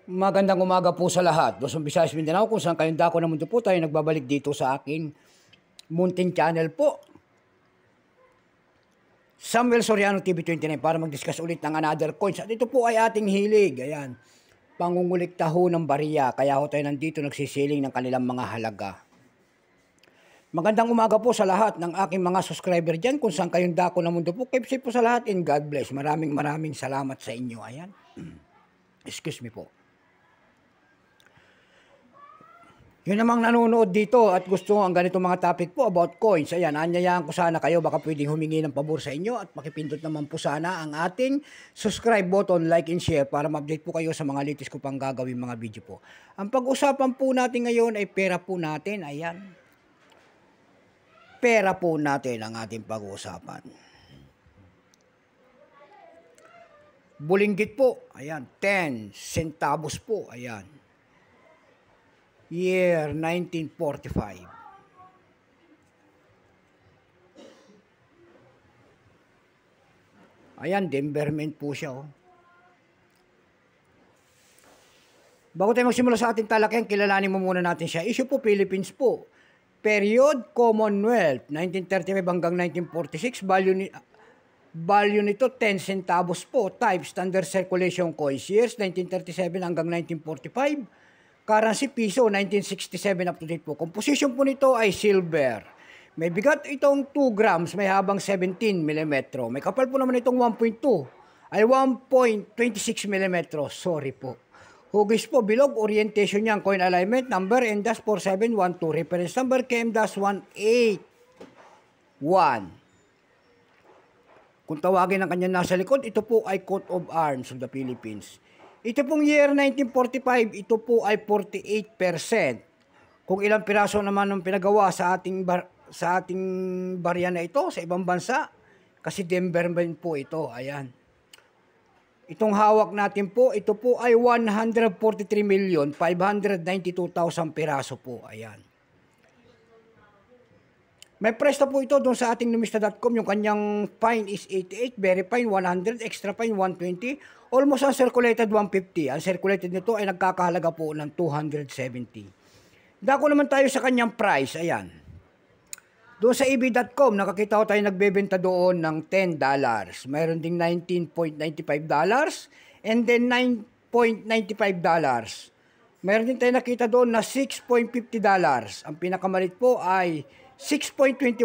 Magandang umaga po sa lahat. Luzon, Visayas, Mindanao, kung saan kayong dako ng mundo po tayo nagbabalik dito sa aking munting channel po. Samuel Soriano TV29 para mag-discuss ulit ng another coins. At ito po ay ating hilig. Ayan, pangungulikta ho ng bariya. Kaya ho tayo nandito nagsisiling ng kanilang mga halaga. Magandang umaga po sa lahat ng aking mga subscriber dyan. Kung saan kayong dako ng mundo po. Keep safe po sa lahat and God bless. Maraming salamat sa inyo. Ayan. Excuse me po. Yun namang nanonood dito at gusto ang ganito mga topic po about coins. Ayan, anyayaan ko sana kayo, baka pwedeng humingi ng pabor sa inyo at makipindot naman po sana ang ating subscribe button, like and share para ma-update po kayo sa mga latest ko pang gagawin mga video po. Ang pag-usapan po natin ngayon ay pera po natin. Ayan. Pera po natin ang ating pag-uusapan. Bulinggit po. Ayan, 10 centavos po. Ayan. Year 1945. Ayan, Denver Mint po siya. Oh. Bago tayo magsimula sa ating talakayan, kilalanin mo muna natin siya. Issue po, Philippines po. Period, Commonwealth, 1935 hanggang 1946. Value nito, 10 centavos po. Type, Standard Circulation Coins. Years, 1937 hanggang 1945. Currency, piso, 1967 up to date po. Composition po nito ay silver. May bigat itong 2 grams, may habang 17 mm. May kapal po naman itong 1.2 ay 1.26 mm. Sorry po. Hugis po, bilog, orientation niya, coin alignment, number N-4712, reference number KM-181. Kung tawagin ang kanyang nasa likod, ito po ay coat of arms of the Philippines. Ito pong year 1945, ito po ay 48%. Kung ilang piraso naman ng pinagawa sa ating barya na ito, sa ibang bansa, kasi Denver Mint po ito, ayan. Itong hawak natin po, ito po ay 143,592,000 piraso po, ayan. May presta po ito doon sa ating numista.com. Yung kanyang fine is 88, very fine 100, extra fine 120, almost uncirculated 150. Uncirculated nito ay nagkakahalaga po ng 270. Dako naman tayo sa kanyang price, ayan. Doon sa ebay.com, nakakita ko tayo nagbebenta doon ng $10. Mayroon ding $19.95 and then $9.95. Mayroon din tayo nakita doon na $6.50. Ang pinakamalit po ay $6.21.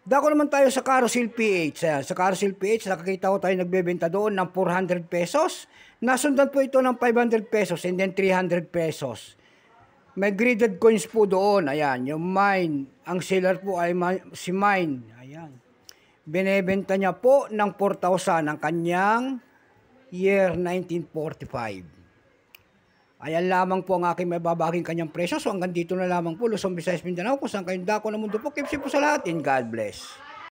Dako naman tayo sa Carousel PH. Ayan, sa Carousel PH, nakakita ko tayo nagbebenta doon ng 400 pesos. Nasundan po ito ng 500 pesos and then 300 pesos. May graded coins po doon. Ayan, yung mine. Ang seller po ay si mine. Ayan. Binebenta niya po ng 4,000 ang kanyang year 1945. Ayan lamang po ang aking may babaging kanyang presyo. So hanggang dito na lamang po, Luzon, Visayas, Mindanao, kung saan kayong dako ng mundo po. Keep safe po sa lahat and God bless.